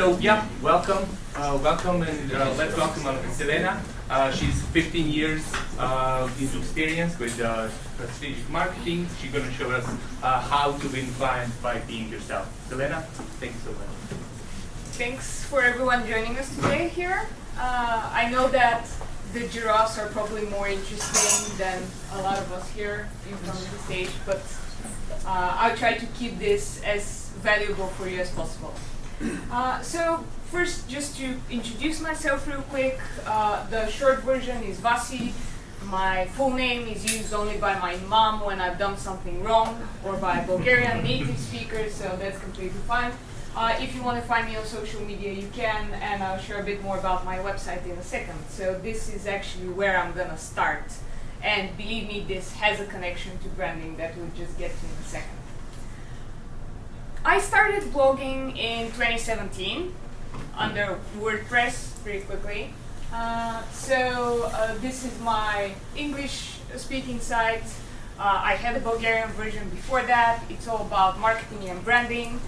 So yeah, welcome, and let's welcome Selena. She's 15 years into experience with strategic marketing. She's going to show us how to win clients by being yourself. Selena, thank you so much. Thanks for everyone joining us today here. I know that the giraffes are probably more interesting than a lot of us here in front of the stage, but I'll try to keep this as valuable for you as possible. So first, just to introduce myself real quick, the short version is Vasi. My full name is used only by my mom when I've done something wrong, or by Bulgarian native speakers, so that's completely fine. If you want to find me on social media, you can, and I'll share a bit more about my website in a second. So this is actually where I'm going to start. And believe me, this has a connection to branding that we'll just get to in a second. I started blogging in 2017 under WordPress pretty quickly. This is my English-speaking site. I had a Bulgarian version before that. It's all about marketing and branding.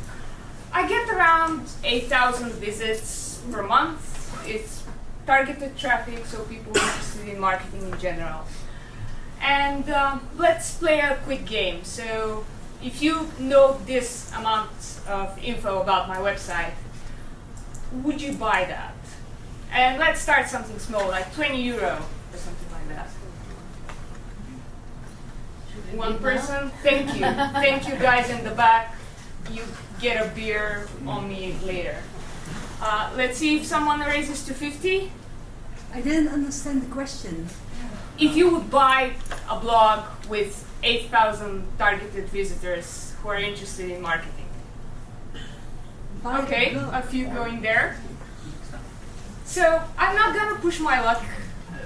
I get around 8,000 visits per month. It's targeted traffic, so people are interested in marketing in general. And let's play a quick game. So if you know this amount of info about my website, would you buy that? And let's start something small, like 20 euro or something like that. One person? Thank you. Thank you guys in the back. You get a beer on me later. Let's see if someone raises to 50. I didn't understand the question. If you would buy a blog with 8,000 targeted visitors who are interested in marketing. Okay, a few going there. So I'm not gonna push my luck.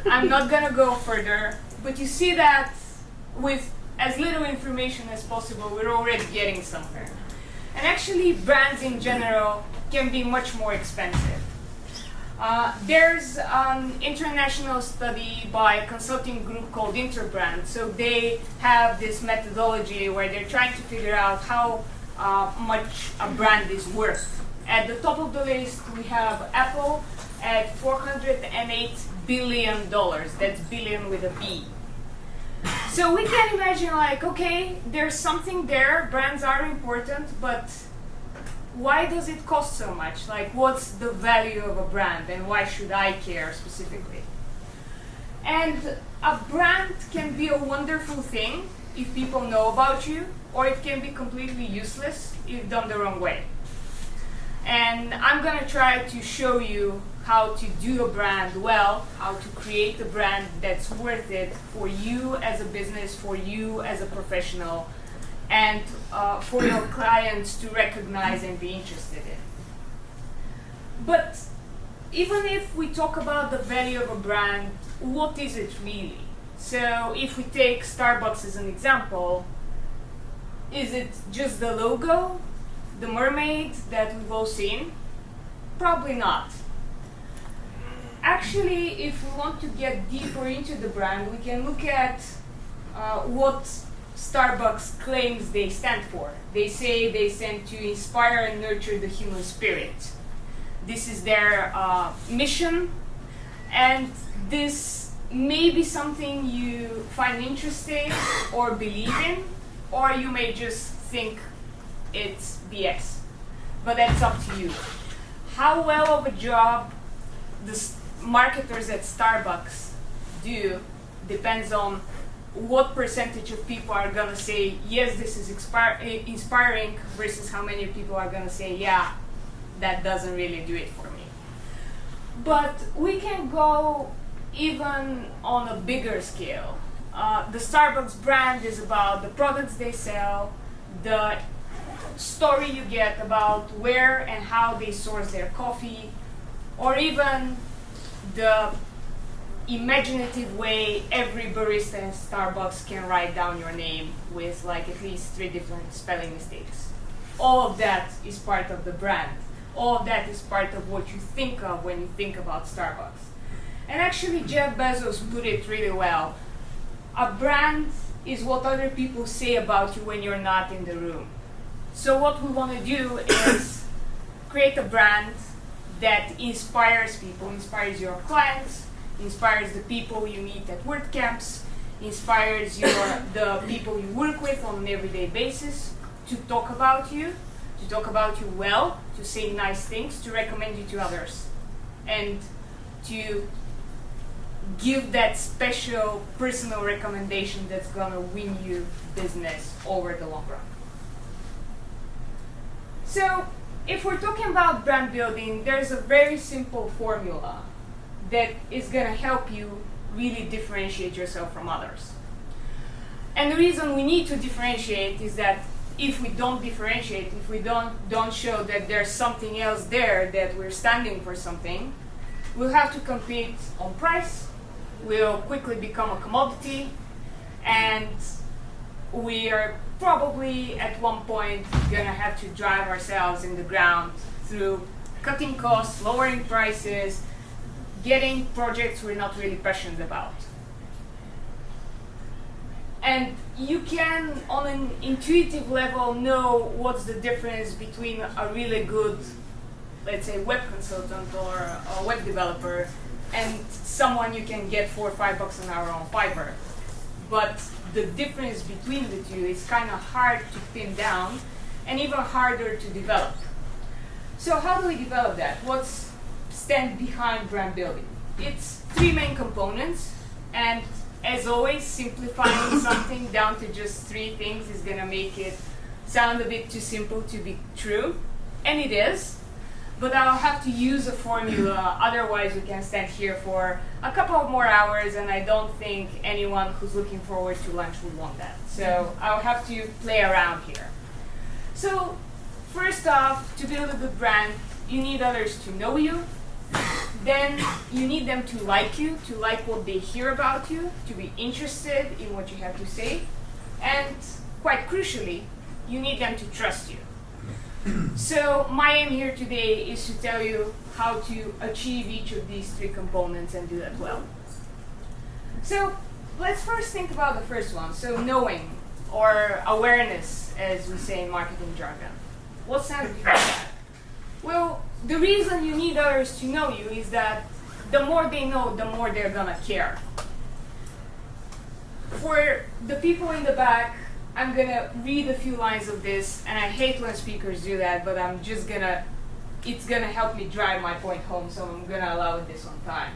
I'm not gonna go further. But you see that with as little information as possible, we're already getting somewhere. And actually, brands in general can be much more expensive. There's an international study by a consulting group called Interbrand. So they have this methodology where they're trying to figure out how much a brand is worth. At the top of the list, we have Apple at $408 billion. That's billion with a B. So we can imagine, like, okay, there's something there, brands are important, but why does it cost so much? Like, what's the value of a brand, and why should I care specifically? And a brand can be a wonderful thing if people know about you, or it can be completely useless if done the wrong way. And I'm going to try to show you how to do a brand well, how to create a brand that's worth it for you as a business, for you as a professional, and for your clients to recognize and be interested in. But even if we talk about the value of a brand, what is it really? So if we take Starbucks as an example, is it just the logo, the mermaid that we've all seen? Probably not. Actually, if we want to get deeper into the brand, we can look at what Starbucks claims they stand for. They say they stand to inspire and nurture the human spirit. This is their mission, and this may be something you find interesting or believe in, or you may just think it's BS. But that's up to you. How well of a job the marketers at Starbucks do depends on what percentage of people are going to say, yes, this is inspiring, versus how many people are going to say, yeah, that doesn't really do it for me. But we can go even on a bigger scale. The Starbucks brand is about the products they sell, the story you get about where and how they source their coffee, or even the imaginative way every barista in Starbucks can write down your name with like at least 3 different spelling mistakes. All of that is part of the brand. All of that is part of what you think of when you think about Starbucks. And actually Jeff Bezos put it really well. A brand is what other people say about you when you're not in the room. So what we want to do is create a brand that inspires people, inspires your clients, inspires the people you meet at work camps, inspires the people you work with on an everyday basis to talk about you well, to say nice things, to recommend you to others, and to give that special personal recommendation that's gonna win you business over the long run. So, if we're talking about brand building, there's a very simple formula that is gonna help you really differentiate yourself from others. And the reason we need to differentiate is that if we don't differentiate, if we don't show that there's something else there, that we're standing for something, we'll have to compete on price, we'll quickly become a commodity, and we are probably at one point gonna have to drive ourselves in the ground through cutting costs, lowering prices, getting projects we're not really passionate about. And you can, on an intuitive level, know what's the difference between a really good, let's say, web consultant or a web developer and someone you can get $4 or $5 an hour on Fiverr. But the difference between the two is kind of hard to pin down and even harder to develop. So how do we develop that? What's stand behind brand building? It's 3 main components, and as always, simplifying something down to just 3 things is gonna make it sound a bit too simple to be true, and it is. But I'll have to use a formula, otherwise we can stand here for a couple of more hours, and I don't think anyone who's looking forward to lunch would want that. So I'll have to play around here. So first off, to build a good brand, you need others to know you. Then you need them to like what they hear about you, to be interested in what you have to say. And quite crucially, you need them to trust you. So my aim here today is to tell you how to achieve each of these 3 components and do that well. So let's first think about the first one. So knowing, or awareness, as we say in marketing jargon. What's that behind that? Well, the reason you need others to know you is that the more they know, the more they're gonna care. For the people in the back, I'm gonna read a few lines of this, and I hate when speakers do that, but it's gonna help me drive my point home, so I'm gonna allow this on time.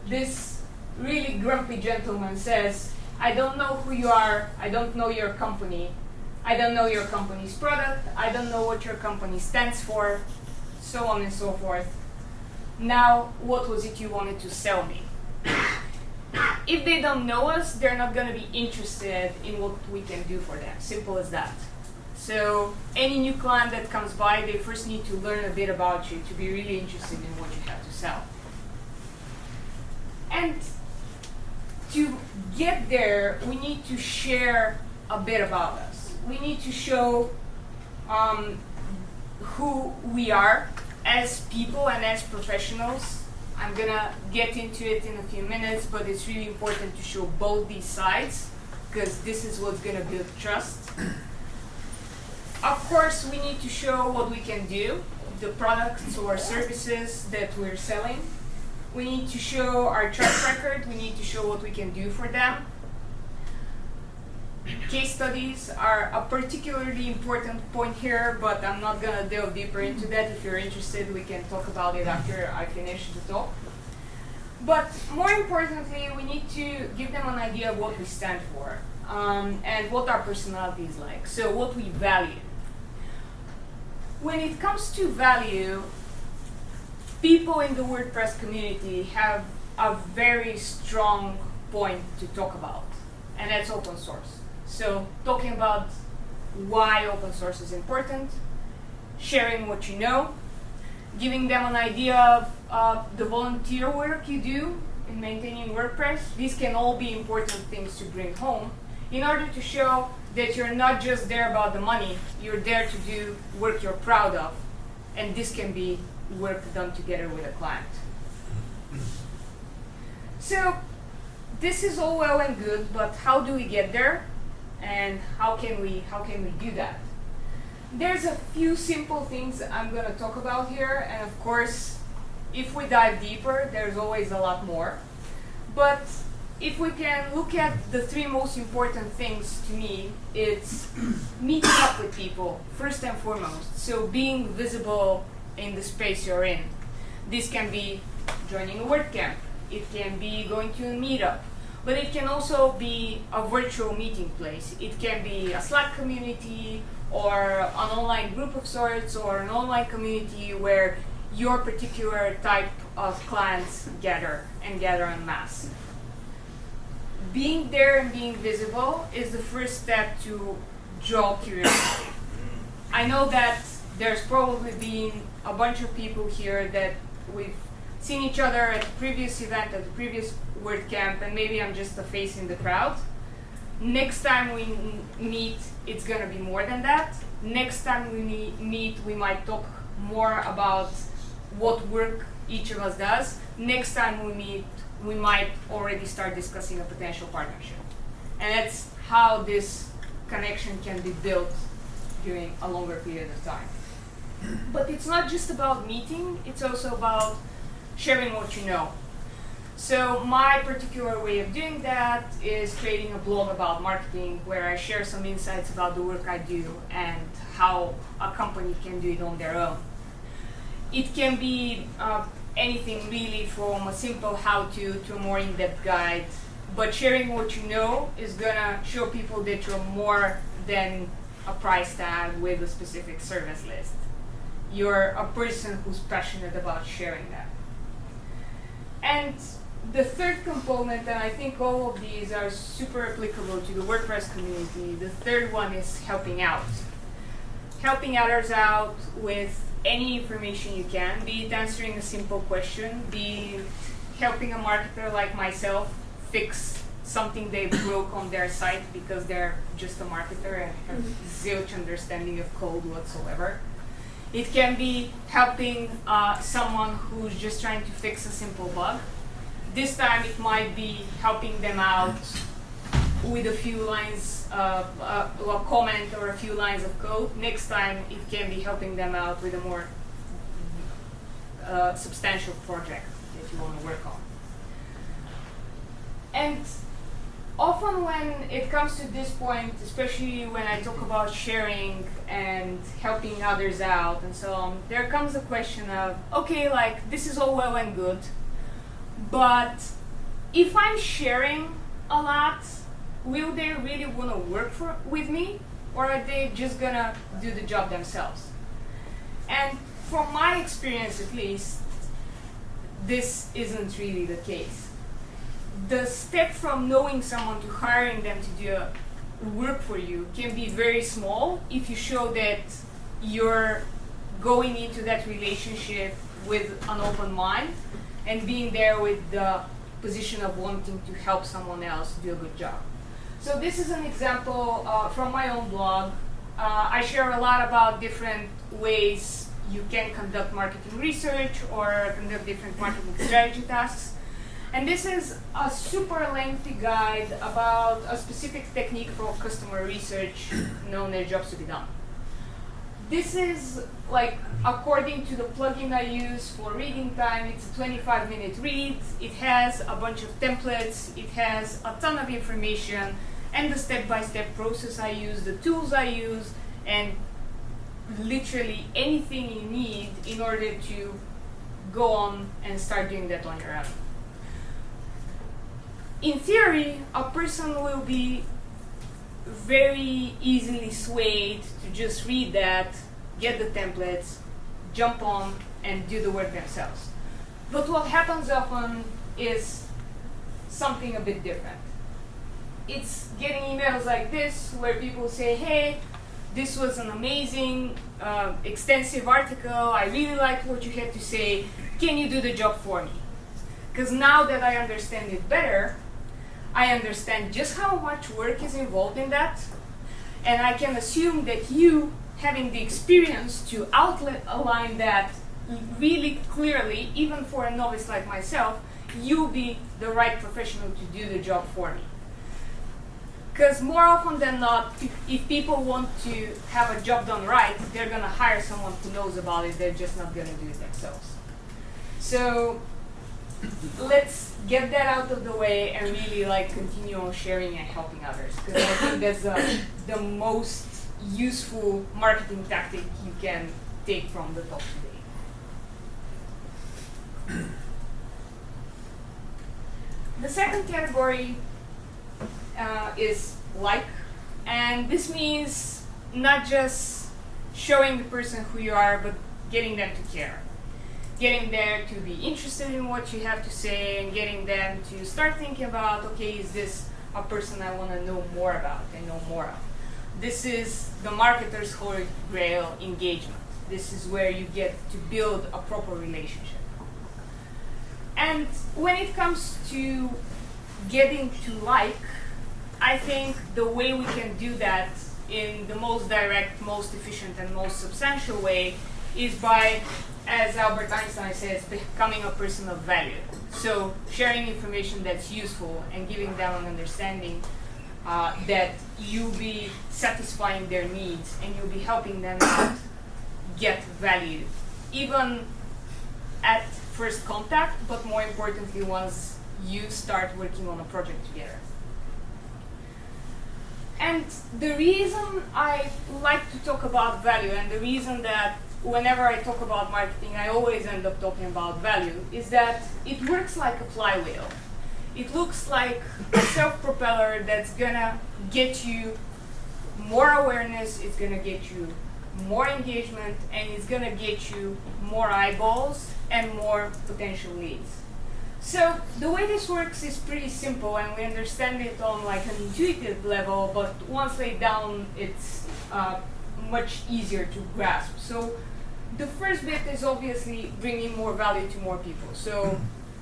This really grumpy gentleman says, I don't know who you are, I don't know your company, I don't know your company's product, I don't know what your company stands for, so on and so forth. Now, what was it you wanted to sell me? If they don't know us, they're not going to be interested in what we can do for them. Simple as that. So any new client that comes by, they first need to learn a bit about you to be really interested in what you have to sell. And to get there, we need to share a bit about us. We need to show who we are as people and as professionals. I'm gonna get into it in a few minutes, but it's really important to show both these sides, because this is what's gonna build trust. Of course, we need to show what we can do, the products or services that we're selling. We need to show our track record, we need to show what we can do for them. Case studies are a particularly important point here, but I'm not going to delve deeper into that. If you're interested, we can talk about it after I finish the talk. But more importantly, we need to give them an idea of what we stand for and what our personality is like, so what we value. When it comes to value, people in the WordPress community have a very strong point to talk about, and that's open source. So talking about why open source is important, sharing what you know, giving them an idea of the volunteer work you do in maintaining WordPress. These can all be important things to bring home in order to show that you're not just there about the money, you're there to do work you're proud of, and this can be work done together with a client. So this is all well and good, but how do we get there? And how can we do that? There's a few simple things I'm going to talk about here, and of course if we dive deeper, there's always a lot more. But if we can look at the three most important things to me, it's meeting up with people, first and foremost. So being visible in the space you're in. This can be joining a WordCamp. It can be going to a meetup. But it can also be a virtual meeting place. It can be a Slack community or an online group of sorts or an online community where your particular type of clients gather en masse. Being there and being visible is the first step to draw curiosity. I know that there's probably been a bunch of people here that we've seen each other at the previous event, at the previous WordCamp, and maybe I'm just a face in the crowd. Next time we meet, it's going to be more than that. Next time we meet, we might talk more about what work each of us does. Next time we meet, we might already start discussing a potential partnership. And that's how this connection can be built during a longer period of time. But it's not just about meeting, it's also about sharing what you know. So my particular way of doing that is creating a blog about marketing where I share some insights about the work I do and how a company can do it on their own. It can be anything really, from a simple how-to to a more in-depth guide. But sharing what you know is gonna show people that you're more than a price tag with a specific service list. You're a person who's passionate about sharing that. And the third component, and I think all of these are super applicable to the WordPress community, the third one is helping out. Helping others out with any information you can, be it answering a simple question, be it helping a marketer like myself fix something they broke on their site because they're just a marketer and have zilch understanding of code whatsoever. It can be helping someone who's just trying to fix a simple bug. This time it might be helping them out with a few lines of a comment or a few lines of code. Next time it can be helping them out with a more substantial project that you want to work on. And often when it comes to this point, especially when I talk about sharing and helping others out and so on, there comes a question of, okay, like this is all well and good, but if I'm sharing a lot, will they really want to work with me, or are they just gonna do the job themselves? And from my experience at least, this isn't really the case. The step from knowing someone to hiring them to do work for you can be very small if you show that you're going into that relationship with an open mind and being there with the position of wanting to help someone else do a good job. So this is an example from my own blog. I share a lot about different ways you can conduct marketing research or conduct different marketing strategy tasks. And this is a super lengthy guide about a specific technique for customer research known as jobs to be done. This is, like, according to the plugin I use for reading time, it's a 25-minute read. It has a bunch of templates. It has a ton of information and the step-by-step process I use, the tools I use, and literally anything you need in order to go on and start doing that on your own. In theory, a person will be very easily swayed to just read that, get the templates, jump on, and do the work themselves. But what happens often is something a bit different. It's getting emails like this where people say, hey, this was an amazing, extensive article. I really liked what you had to say. Can you do the job for me? Because now that I understand it better, I understand just how much work is involved in that, and I can assume that you, having the experience to outline that really clearly, even for a novice like myself, you'll be the right professional to do the job for me. Because more often than not, if people want to have a job done right, they're going to hire someone who knows about it. They're just not going to do it themselves. So let's get that out of the way and really like continue on sharing and helping others, because I think that's the most useful marketing tactic you can take from the talk today. The second category is like, and this means not just showing the person who you are, but getting them to care. Getting them to be interested in what you have to say, and getting them to start thinking about, okay, is this a person I want to know more about and know more of? This is the marketer's holy grail: engagement. This is where you get to build a proper relationship. And when it comes to getting to like, I think the way we can do that in the most direct, most efficient, and most substantial way is by, as Albert Einstein says, becoming a person of value. So sharing information that's useful and giving them an understanding that you'll be satisfying their needs and you'll be helping them out get value, even at first contact, but more importantly once you start working on a project together. And the reason I like to talk about value, and the reason that whenever I talk about marketing I always end up talking about value, is that it works like a flywheel. It looks like a self-propeller that's gonna get you more awareness, it's gonna get you more engagement, and it's gonna get you more eyeballs and more potential leads. So the way this works is pretty simple, and we understand it on like an intuitive level, but once laid down it's much easier to grasp. So the first bit is obviously bringing more value to more people. So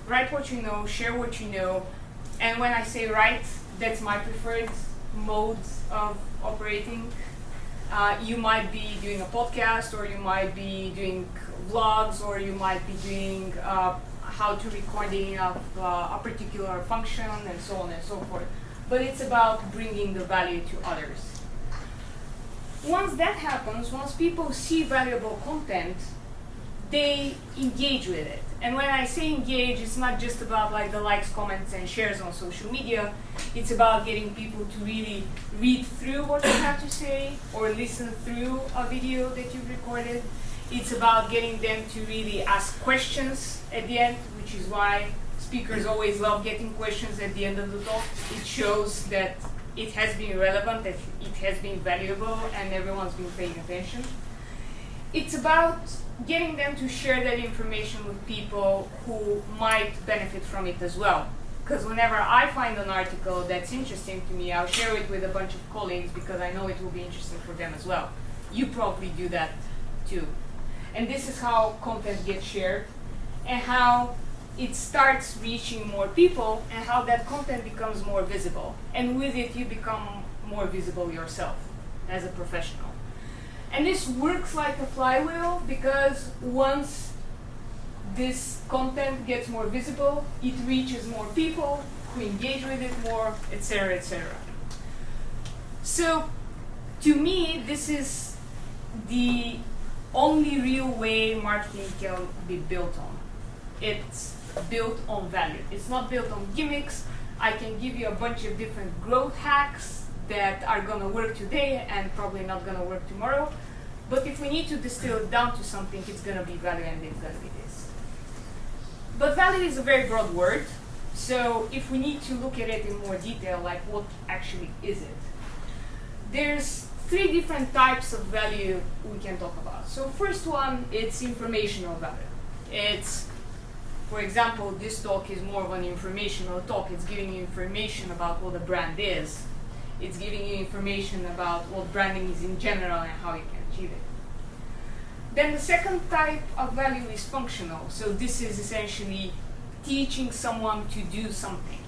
write what you know, share what you know, and when I say write, that's my preferred mode of operating. You might be doing a podcast, or you might be doing vlogs, or you might be doing how to recording of a particular function, and so on and so forth. But it's about bringing the value to others. Once that happens, once people see valuable content, they engage with it. And when I say engage, it's not just about like the likes, comments, and shares on social media. It's about getting people to really read through what you have to say, or listen through a video that you've recorded. It's about getting them to really ask questions at the end, which is why speakers always love getting questions at the end of the talk. It shows that it has been relevant, that it has been valuable, and everyone's been paying attention. It's about getting them to share that information with people who might benefit from it as well. Because whenever I find an article that's interesting to me, I'll share it with a bunch of colleagues because I know it will be interesting for them as well. You probably do that too. And this is how content gets shared, and how it starts reaching more people, and how that content becomes more visible. And with it, you become more visible yourself as a professional. And this works like a flywheel, because once this content gets more visible, it reaches more people who engage with it more, etc., etc. So, to me, this is the only real way marketing can be built on. It's built on value. It's not built on gimmicks. I can give you a bunch of different growth hacks that are gonna work today and probably not gonna work tomorrow. But if we need to distill it down to something, it's gonna be value, and it's gonna be this. But value is a very broad word. So if we need to look at it in more detail, like what actually is it? There's three different types of value we can talk about. So first one, it's informational value. It's, for example, this talk is more of an informational talk. It's giving you information about what a brand is. It's giving you information about what branding is in general and how you can achieve it. Then the second type of value is functional. So this is essentially teaching someone to do something.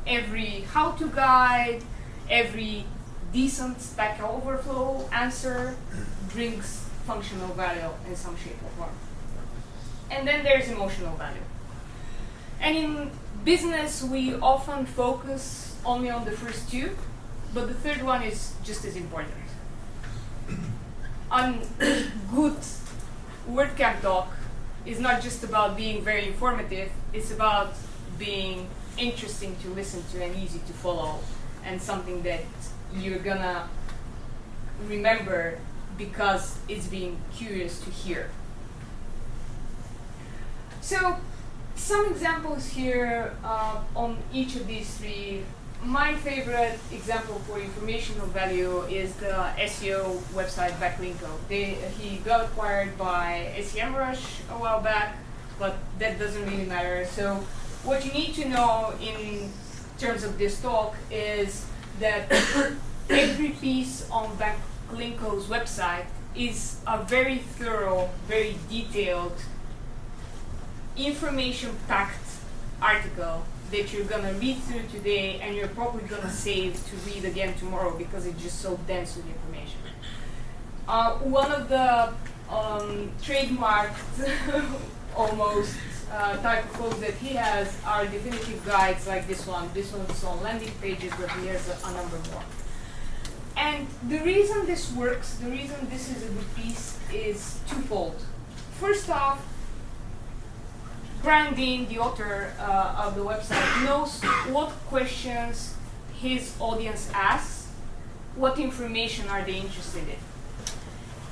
Every how-to guide, every decent Stack Overflow answer brings functional value in some shape or form. And then there's emotional value. And in business, we often focus only on the first two, but the third one is just as important. On good WordCamp talk, is not just about being very informative, it's about being interesting to listen to and easy to follow, and something that you're gonna remember because it's being curious to hear. So, some examples here on each of these three. My favorite example for informational value is the SEO website Backlinko. He got acquired by SEMrush a while back, but that doesn't really matter. So what you need to know in terms of this talk is that every piece on Backlinko's website is a very thorough, very detailed, information-packed article that you're gonna read through today, and you're probably gonna save to read again tomorrow because it's just so dense with information. One of the trademarked almost type of quotes that he has are definitive guides like this one. This one's on landing pages, but he has a number more. And the reason this works, the reason this is a good piece is twofold. First off, Brandon, the author of the website, knows what questions his audience asks, what information are they interested in.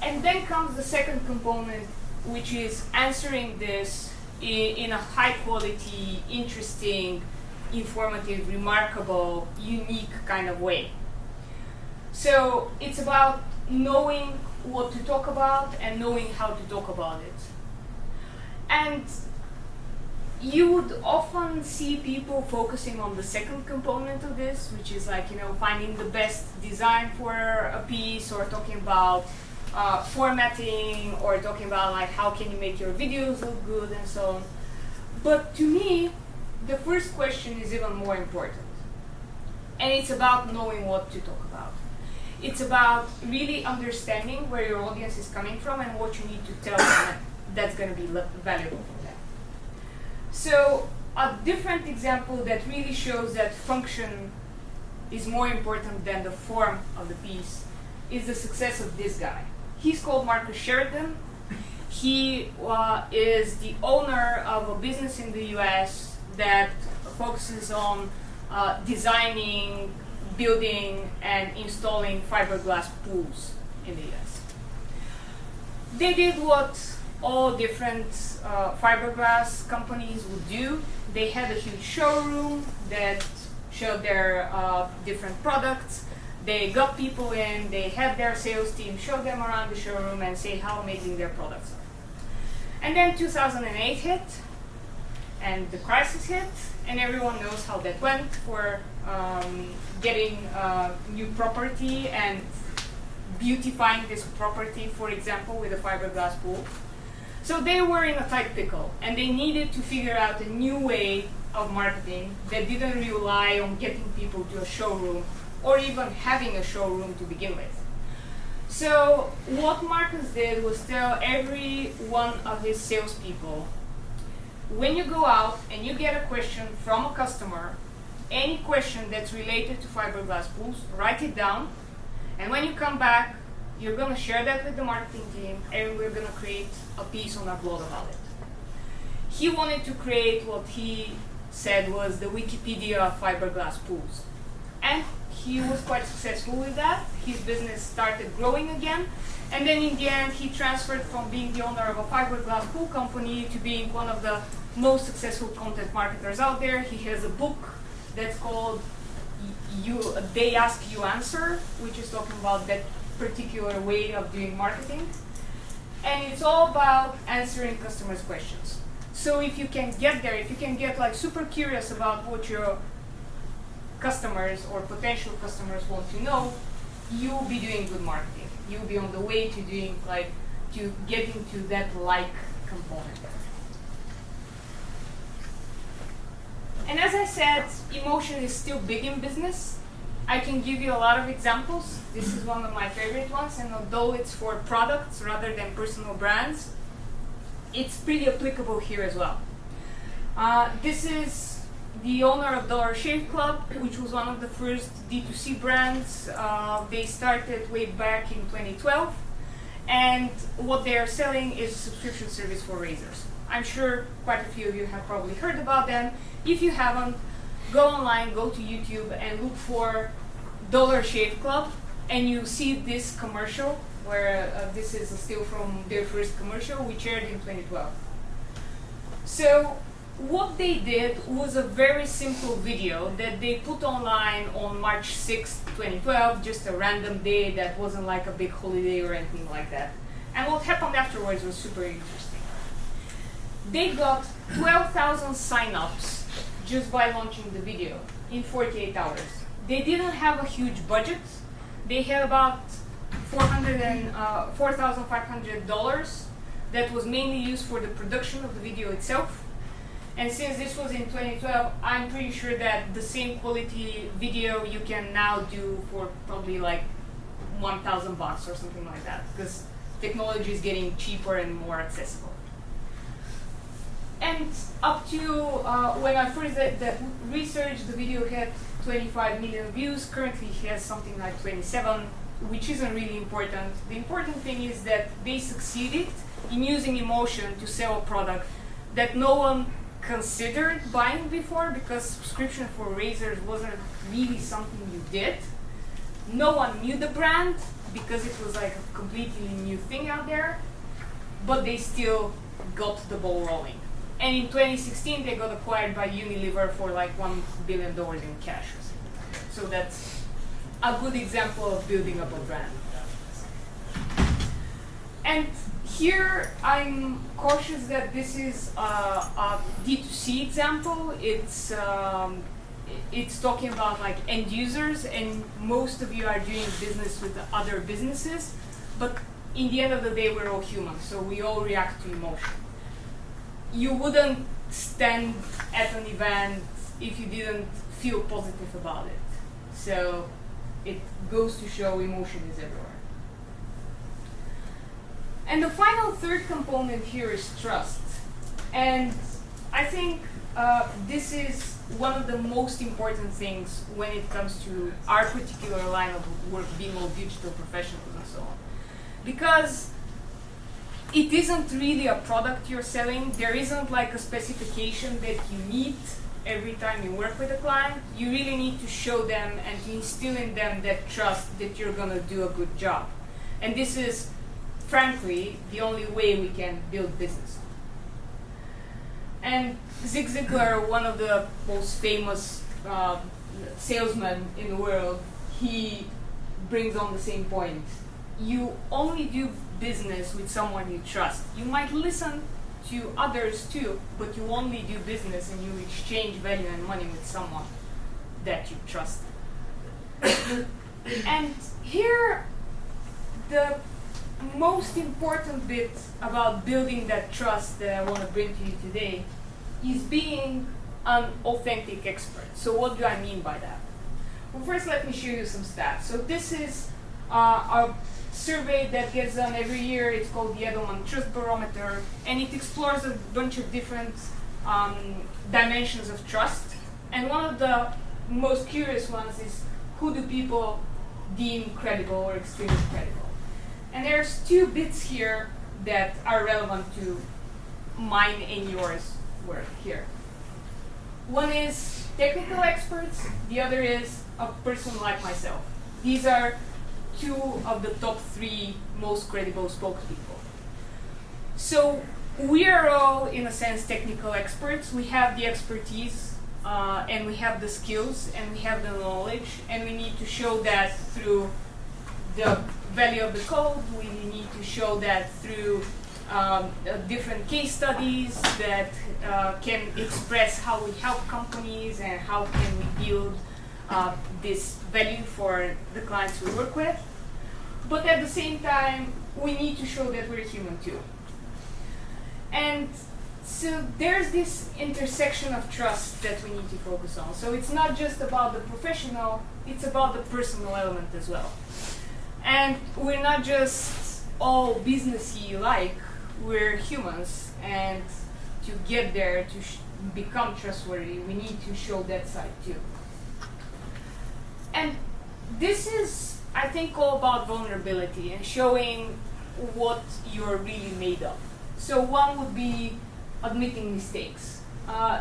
And then comes the second component, which is answering this in a high quality, interesting, informative, remarkable, unique kind of way. So it's about knowing what to talk about and knowing how to talk about it. And you would often see people focusing on the second component of this, which is like, finding the best design for a piece, or talking about formatting, or talking about like how can you make your videos look good and so on. But to me, the first question is even more important. And it's about knowing what to talk about. It's about really understanding where your audience is coming from and what you need to tell them that's going to be valuable for them. So a different example that really shows that function is more important than the form of the piece is the success of this guy. He's called Marcus Sheridan. He is the owner of a business in the US that focuses on designing, building, and installing fiberglass pools in the US. They did what all different fiberglass companies would do. They had a huge showroom that showed their different products. They got people in, they had their sales team show them around the showroom and say how amazing their products are. And then 2008 hit, and the crisis hit, and everyone knows how that went for getting new property and beautifying this property, for example, with a fiberglass pool. So they were in a tight pickle, and they needed to figure out a new way of marketing that didn't rely on getting people to a showroom or even having a showroom to begin with. So what Marcus did was tell every one of his salespeople, when you go out and you get a question from a customer, any question that's related to fiberglass pools, write it down, and when you come back, you're going to share that with the marketing team, and we're going to create a piece on our blog about it. He wanted to create what he said was the Wikipedia of fiberglass pools. And he was quite successful with that. His business started growing again. And then in the end, he transferred from being the owner of a fiberglass pool company to being one of the most successful content marketers out there. He has a book that's called They Ask You Answer, which is talking about that particular way of doing marketing. And it's all about answering customers' questions. So if you can get there, if you can get like super curious about what your customers or potential customers want to know, you'll be doing good marketing. You'll be on the way to doing to getting to that component. And as I said, emotion is still big in business. I can give you a lot of examples. This is one of my favorite ones, and although it's for products rather than personal brands, it's pretty applicable here as well. This is the owner of Dollar Shave Club, which was one of the first D2C brands. They started way back in 2012, and what they are selling is a subscription service for razors. I'm sure quite a few of you have probably heard about them. If you haven't, go online, go to YouTube and look for Dollar Shave Club, and you see this commercial where this is still from their first commercial, which aired in 2012. So what they did was a very simple video that they put online on March 6, 2012, just a random day that wasn't like a big holiday or anything like that. And what happened afterwards was super interesting. They got 12,000 sign-ups just by launching the video in 48 hours. They didn't have a huge budget. They had about $4,500 that was mainly used for the production of the video itself. And since this was in 2012, I'm pretty sure that the same quality video you can now do for probably like $1,000 or something like that, because technology is getting cheaper and more accessible. And up to when I first did the research, the video had 25 million views. Currently it has something like 27, which isn't really important. The important thing is that they succeeded in using emotion to sell a product that no one considered buying before, because subscription for razors wasn't really something you did. No one knew the brand because it was like a completely new thing out there, but they still got the ball rolling. And in 2016 they got acquired by Unilever for like $1 billion in cash or something. So that's a good example of building up a brand. And here I'm cautious that this is a D2C example. It's talking about like end users, and most of you are doing business with other businesses, but in the end of the day we're all human, so we all react to emotion. You wouldn't stand at an event if you didn't feel positive about it. So it goes to show emotion is everywhere. And the final third component here is trust. And I think this is one of the most important things when it comes to our particular line of work, being all digital professionals and so on. Because it isn't really a product you're selling. There isn't like a specification that you meet every time you work with a client. You really need to show them and to instill in them that trust that you're gonna do a good job. And this is, frankly, the only way we can build business. And Zig Ziglar, one of the most famous salesmen in the world, he brings on the same point. You only do business with someone you trust. You might listen to others too, but you only do business and you exchange value and money with someone that you trust. And here, the most important bit about building that trust that I want to bring to you today is being an authentic expert. So what do I mean by that? Well, first let me show you some stats. So this is a survey that gets done every year. It's called the Edelman Trust Barometer, and it explores a bunch of different dimensions of trust. And one of the most curious ones is, who do people deem credible or extremely credible? And there's two bits here that are relevant to mine and yours work here. One is technical experts, the other is a person like myself. These are two of the top 3 most credible spokespeople. So we are all, in a sense, technical experts. We have the expertise, and we have the skills, and we have the knowledge, and we need to show that through the value of the code. We need to show that through different case studies that can express how we help companies and how can we build this value for the clients we work with. But at the same time, we need to show that we're human too. And so there's this intersection of trust that we need to focus on. So it's not just about the professional, it's about the personal element as well. And we're not just all businessy like, we're humans, and to get there, to become trustworthy, we need to show that side too. And this is, I think, all about vulnerability and showing what you're really made of. So one would be admitting mistakes.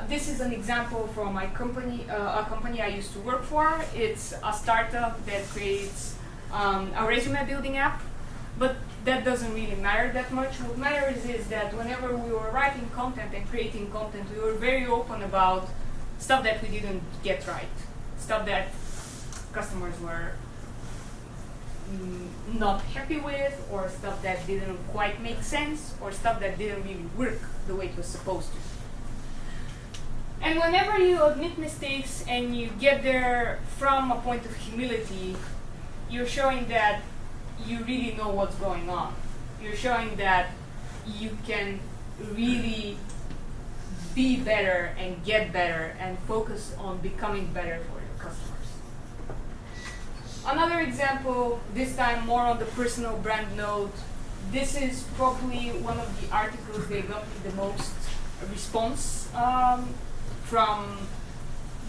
This is an example from my company, a company I used to work for. It's a startup that creates a resume building app, but that doesn't really matter that much. What matters is that whenever we were writing content and creating content, we were very open about stuff that we didn't get right, stuff that customers were not happy with, or stuff that didn't quite make sense, or stuff that didn't really work the way it was supposed to. And whenever you admit mistakes and you get there from a point of humility, you're showing that you really know what's going on. You're showing that you can really be better and get better and focus on becoming better for your customers. Another example, this time more on the personal brand note. This is probably one of the articles that got me the most response from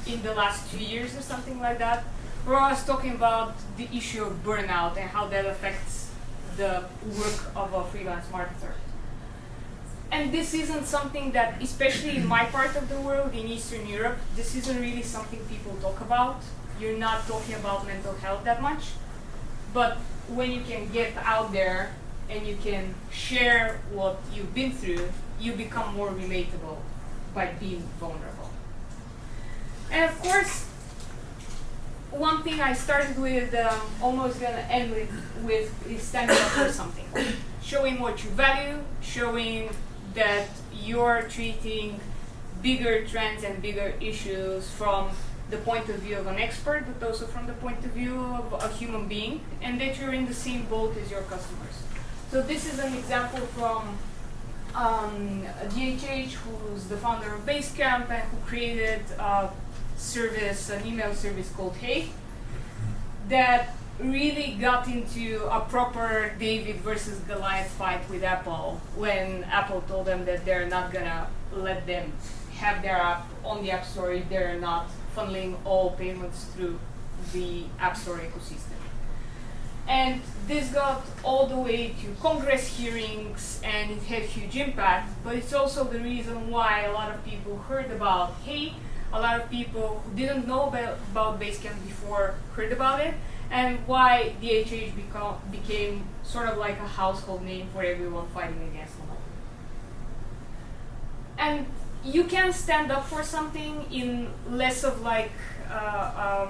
in the last 2 years or something like that, where I was talking about the issue of burnout and how that affects the work of a freelance marketer. And this isn't something that, especially in my part of the world, in Eastern Europe, this isn't really something people talk about. You're not talking about mental health that much. But when you can get out there and you can share what you've been through, you become more relatable by being vulnerable. And of course, one thing I started with, almost gonna end with is standing up for something. Showing what you value, showing that you're treating bigger trends and bigger issues from the point of view of an expert, but also from the point of view of a human being, and that you're in the same boat as your customers. So this is an example from DHH, who's the founder of Basecamp and who created a service, an email service called Hey, that really got into a proper David versus Goliath fight with Apple when Apple told them that they're not gonna let them have their app on the App Store if they're not funneling all payments through the App Store ecosystem. And this got all the way to Congress hearings, and it had huge impact, but it's also the reason why a lot of people heard about Hey, a lot of people who didn't know about Basecamp before heard about it, and why DHH became sort of like a household name for everyone fighting against them. And you can stand up for something in less of like a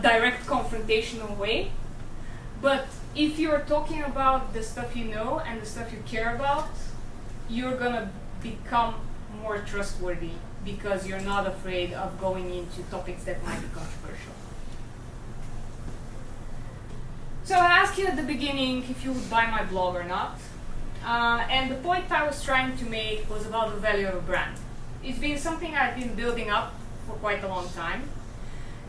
direct confrontational way, but if you're talking about the stuff you know and the stuff you care about, you're gonna become more trustworthy because you're not afraid of going into topics that might be controversial. So I asked you at the beginning if you would buy my blog or not. And the point I was trying to make was about the value of a brand. It's been something I've been building up for quite a long time.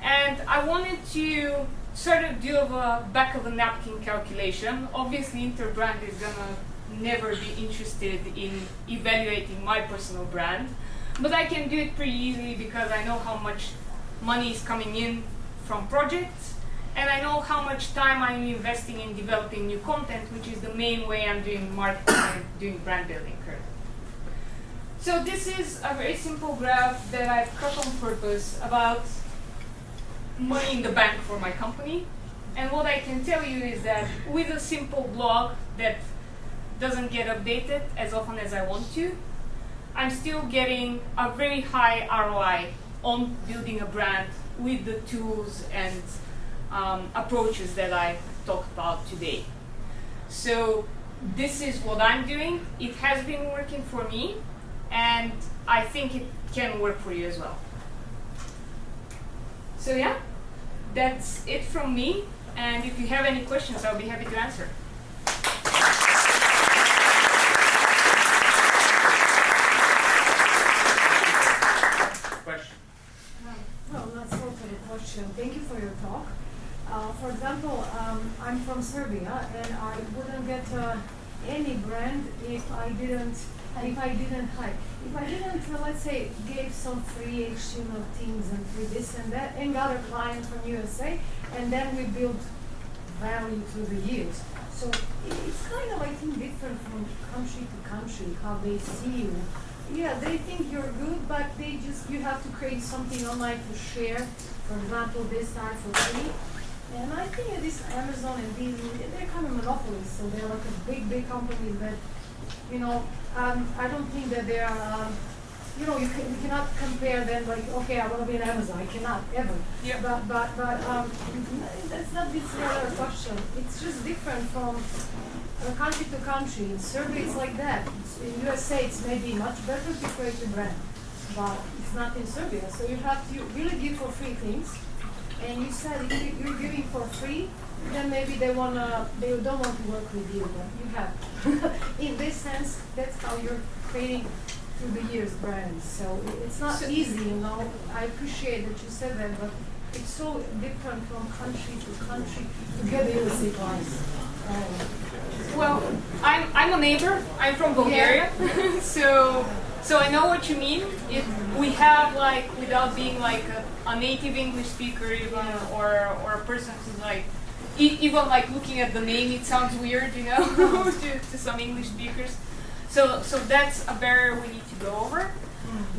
And I wanted to sort of do a back of a napkin calculation. Obviously, Interbrand is gonna never be interested in evaluating my personal brand, but I can do it pretty easily because I know how much money is coming in from projects, and I know how much time I'm investing in developing new content, which is the main way I'm doing marketing and doing brand building currently. So this is a very simple graph that I've cut on purpose about money in the bank for my company. And what I can tell you is that with a simple blog that doesn't get updated as often as I want to, I'm still getting a very high ROI on building a brand with the tools and approaches that I talked about today. So this is what I'm doing. It has been working for me, and I think it can work for you as well. So yeah, that's it from me. And if you have any questions, I'll be happy to answer. Question? Well, let's go to the question. Thank you for your talk. For example, I'm from Serbia, and I wouldn't get any brand if I didn't let's say gave some free HTML themes and free this and that, and got a client from USA, and then we build value through the years. So it's kind of, I think, different from country to country how they see you. yeah, they think you're good, but you have to create something online to share. For example, they start for free. And I think this Amazon and these, they're kind of monopolies, so they're like a big companies that, I don't think that they are, you cannot compare them like, okay, I want to be an Amazon. I cannot, ever. Yeah. But that's not this other question. It's just different from country to country. In Serbia, it's like that. In USA, it's maybe much better to create a brand, but it's not in Serbia. So you have to really give for free things. And you said if you're giving for free, then maybe they don't want to work with you, but you have. In this sense, that's how you're creating through the years brands. So it's not easy, I appreciate that you said that, but it's so different from country to country to get the USA price. Well, I'm a neighbor. I'm from Bulgaria, so I know what you mean. We have without being a native English speaker even, or a person who's even looking at the name, it sounds weird, to some English speakers. So that's a barrier we need to go over.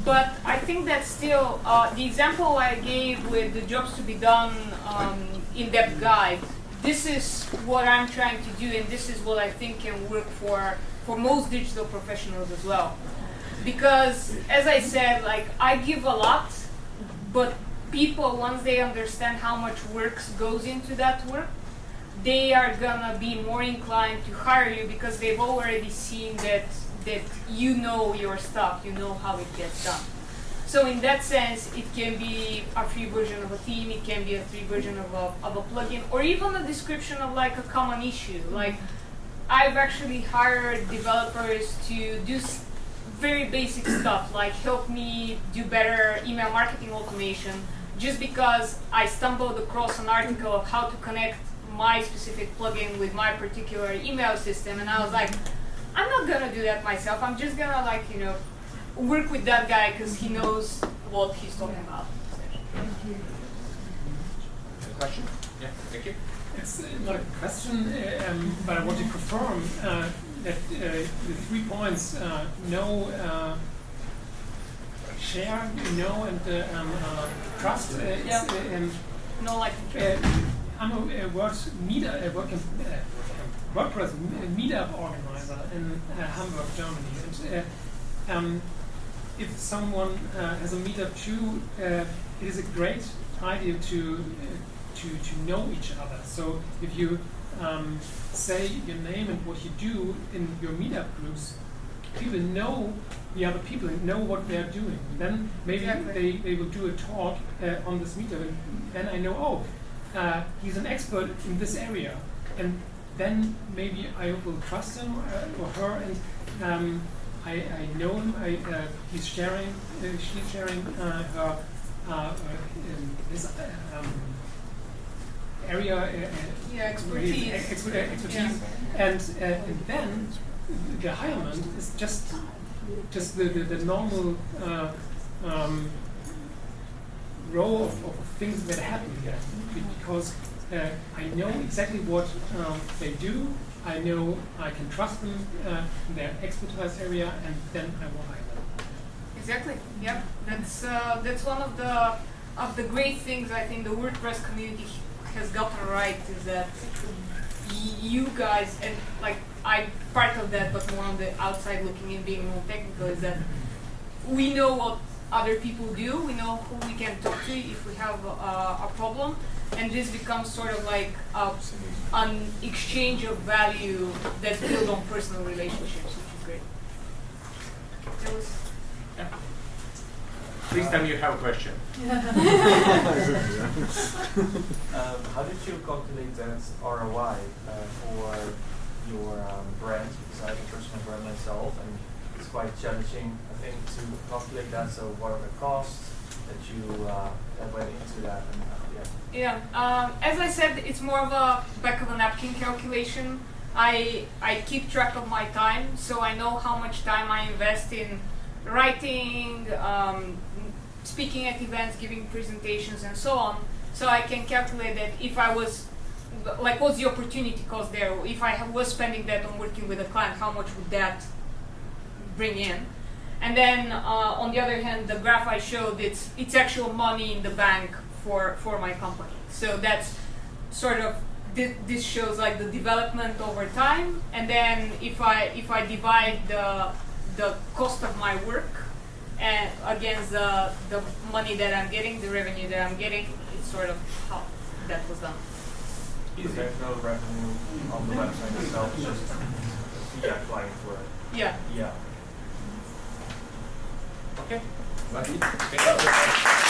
But I think that still, the example I gave with the jobs to be done in-depth guide, this is what I'm trying to do, and this is what I think can work for most digital professionals as well. Because, as I said, I give a lot, but people, once they understand how much work goes into that work, they are gonna be more inclined to hire you because they've already seen that you know your stuff, you know how it gets done. So in that sense, it can be a free version of a theme, it can be a free version of a plugin, or even a description of a common issue. I've actually hired developers to do very basic stuff, like help me do better email marketing automation, just because I stumbled across an article of how to connect my specific plugin with my particular email system, and I was like, I'm not gonna do that myself. I'm just gonna work with that guy because he knows what he's talking about. Thank you. Question? Yeah, thank you. It's not a question, but I want to confirm that the 3 points, share, and trust. No, I'm a WordPress meetup organizer in Hamburg, Germany. And if someone has a meetup too, it is a great idea to know each other. So if you say your name and what you do in your meetup groups, people know the other people and know what they are doing. And then maybe they will do a talk on this meetup, and then I know, he's an expert in this area. And then maybe I will trust him or her, and I know him. She's sharing her his area expertise. Expertise. And then the hirement is just the normal row of things that happen here, because I know exactly what they do. I know I can trust them in their expertise area, and then I will hire them. Exactly. Yep. That's one of the great things I think the WordPress community has gotten right, is that you guys, and I'm part of that, but more on the outside looking in, being more technical, is that we know what other people do. We know who we can talk to if we have a problem. And this becomes sort of an exchange of value that's built on personal relationships, which is great. Please tell me you have a question. How did you calculate that ROI for your brand? Because I have a personal brand myself, and it's quite challenging, I think, to calculate that. So what are the costs that you that went into that? And, as I said, it's more of a back of a napkin calculation. I keep track of my time, so I know how much time I invest in writing, speaking at events, giving presentations, and so on. So I can calculate that if I was, what's the opportunity cost there? If I was spending that on working with a client, how much would that bring in? And then on the other hand, the graph I showed, it's actual money in the bank for my company. So that's sort of, this shows like the development over time. And then if I divide the cost of my work against the money that I'm getting, the revenue that I'm getting, it's sort of how that was done. So there's no revenue on the website itself, it's just via client work. Yeah. Yeah. Okay. Thank you.